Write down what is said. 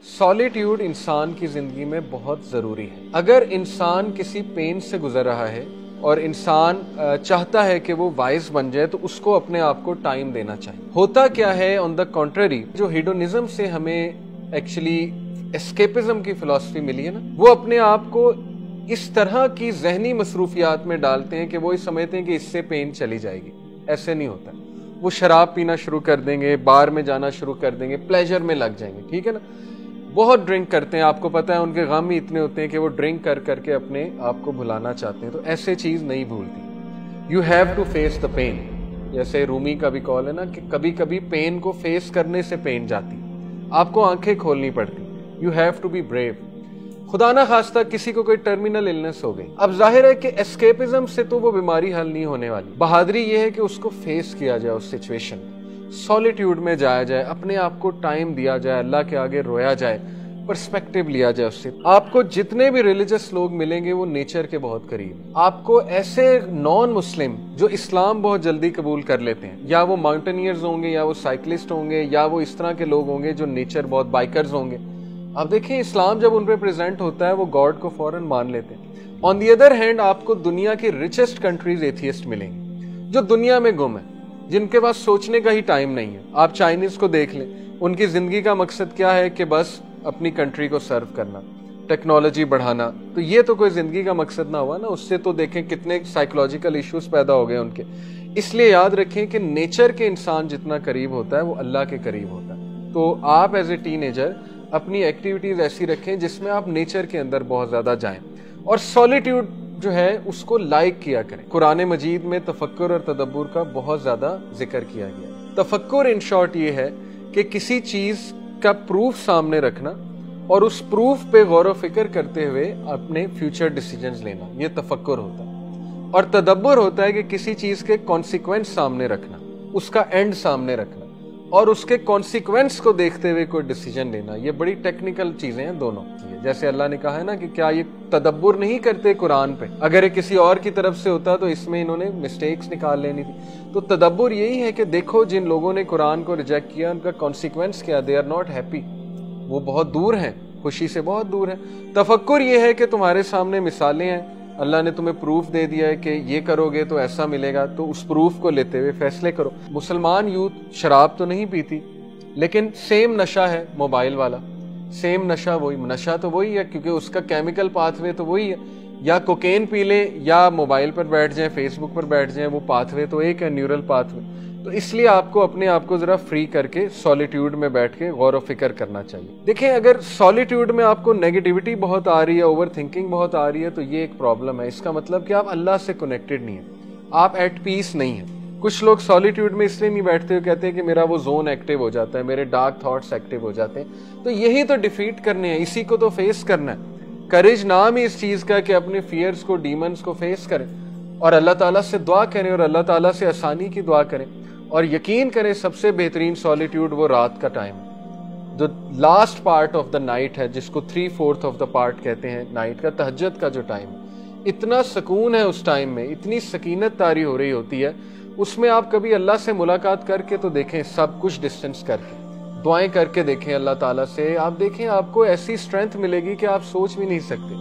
Solitude इंसान की जिंदगी में बहुत ज़रूरी है। अगर इंसान किसी पेन से गुजर रहा है और इंसान चाहता है कि वो वाइज बन जाए, तो उसको अपने आप को टाइम देना चाहिए। होता क्या है, ऑन द कॉन्ट्ररी, जो हिडोनिज्म से हमें एक्चुअली एस्केपिज्म की फिलॉसफी मिली है ना, वो अपने आप को इस तरह की जहनी मसरूफियात में डालते हैं कि वो ये समझते हैं कि इससे पेन चली जाएगी। ऐसे नहीं होता। वो शराब पीना शुरू कर देंगे, बार में जाना शुरू कर देंगे, प्लेजर में लग जाएंगे, ठीक है ना। बहुत ड्रिंक करते हैं, आपको पता है उनके गम ही इतने होते हैं कि वो ड्रिंक कर करके अपने आप को भुलाना चाहते हैं। तो ऐसे चीज नहीं भूलती। You have to face the pain. जैसे रूमी का भी कॉल है ना कि कभी कभी पेन को फेस करने से पेन जाती, आपको आंखें खोलनी पड़ती। You have to be brave. खुदा ना खास्ता किसी को कोई टर्मिनल इलनेस हो गई, अब जाहिर है कि एस्केपिज्म से तो वो बीमारी हल नहीं होने वाली। बहादुरी ये है कि उसको फेस किया जाए, उस सिचुएशन सॉलिट्यूड में जाया जाए, अपने आप को टाइम दिया जाए, अल्लाह के आगे रोया जाए, पर्सपेक्टिव लिया जाए उससे। आपको जितने भी रिलीजियस लोग मिलेंगे वो नेचर के बहुत करीब। आपको ऐसे नॉन मुस्लिम जो इस्लाम बहुत जल्दी कबूल कर लेते हैं, या वो माउंटेनियर्स होंगे, या वो साइकिलिस्ट होंगे, या वो इस तरह के लोग होंगे जो नेचर बहुत बाइकर्स होंगे। अब देखिए, इस्लाम जब उन पे प्रेजेंट होता है वो गॉड को फौरन मान लेते हैं। ऑन दी अदर हैंड, आपको दुनिया की रिचेस्ट कंट्रीज एथियस्ट मिलेंगे जो दुनिया में गुम है, जिनके पास सोचने का ही टाइम नहीं है। आप चाइनीज को देख लें, उनकी जिंदगी का मकसद क्या है कि बस अपनी कंट्री को सर्व करना, टेक्नोलॉजी बढ़ाना। तो ये तो कोई जिंदगी का मकसद ना हुआ ना। उससे तो देखें कितने साइकोलॉजिकल इश्यूज पैदा हो गए उनके। इसलिए याद रखें कि नेचर के इंसान जितना करीब होता है वो अल्लाह के करीब होता है। तो आप एज ए टीनेजर अपनी एक्टिविटीज ऐसी रखें जिसमें आप नेचर के अंदर बहुत ज्यादा जाएं, और सॉलिट्यूड जो है उसको लाइक किया करें। कुरान मजीद में तफक्कुर और तदब्बुर का बहुत ज्यादा जिक्र किया गया। तफक्कुर इन शॉर्ट ये है कि किसी चीज का प्रूफ सामने रखना और उस प्रूफ पे गौर व फिक्र करते हुए अपने फ्यूचर डिसीजंस लेना, ये तफक्कुर होता है। और तदब्बुर होता है कि किसी चीज के कॉन्सिक्वेंस सामने रखना, उसका एंड सामने रखना, और उसके कॉन्सिक्वेंस को देखते हुए कोई डिसीजन लेना। ये बड़ी टेक्निकल चीजें हैं दोनों। जैसे अल्लाह ने कहा है ना कि क्या ये तदब्बुर नहीं करते कुरान पे? अगर ये किसी और की तरफ से होता तो इसमें इन्होंने मिस्टेक्स निकाल लेनी थी। तो तदब्बुर यही है कि देखो, जिन लोगों ने कुरान को रिजेक्ट किया उनका कॉन्सिक्वेंस क्या, दे आर नॉट हैप्पी, वो बहुत दूर हैं, खुशी से बहुत दूर है। तफक्कुर ये है कि तुम्हारे सामने मिसालें हैं, अल्लाह ने तुम्हें प्रूफ दे दिया है कि ये करोगे तो ऐसा मिलेगा, तो उस प्रूफ को लेते हुए फैसले करो। मुसलमान यूथ शराब तो नहीं पीती, लेकिन सेम नशा है मोबाइल वाला, सेम नशा वही, नशा तो वही है क्योंकि उसका केमिकल पाथवे तो वही है। या कोकेन पी लें या मोबाइल पर बैठ जाएं, फेसबुक पर बैठ जाएं, वो पाथवे तो एक है, न्यूरल पाथवे। तो इसलिए आपको अपने आप को जरा फ्री करके सॉलिट्यूड में बैठ के गौर व फिक्र करना चाहिए। देखें, अगर सॉलिट्यूड में आपको नेगेटिविटी बहुत आ रही है, ओवर थिंकिंग बहुत आ रही है, तो ये एक प्रॉब्लम है। इसका मतलब कि आप अल्लाह से कनेक्टेड नहीं है, आप एट पीस नहीं है। कुछ लोग सॉलिट्यूड में इसलिए नहीं बैठते हुए कहते हैं कि मेरा वो जोन एक्टिव हो जाता है, मेरे डार्क थॉट्स एक्टिव हो जाते हैं। तो यही तो डिफीट करने हैं, इसी को तो फेस करना है। करेज नाम ही इस चीज का कि अपने फियर्स को, डीमंस को फेस करें और अल्लाह ताला से दुआ करें और अल्लाह ताला से आसानी की दुआ करें। और यकीन करें, सबसे बेहतरीन सॉलिट्यूड वो रात का टाइम है, जो last part of the night है, जिसको 3/4 ऑफ द पार्ट कहते हैं नाइट का, तहज्जुद का जो टाइम है। इतना सुकून है उस टाइम में, इतनी सकीनत तारी हो रही होती है उसमें। आप कभी अल्लाह से मुलाकात करके तो देखें, सब कुछ डिस्टेंस करके दुआएं करके देखें अल्लाह ताला से, आप देखें आपको ऐसी स्ट्रेंथ मिलेगी कि आप सोच भी नहीं सकते।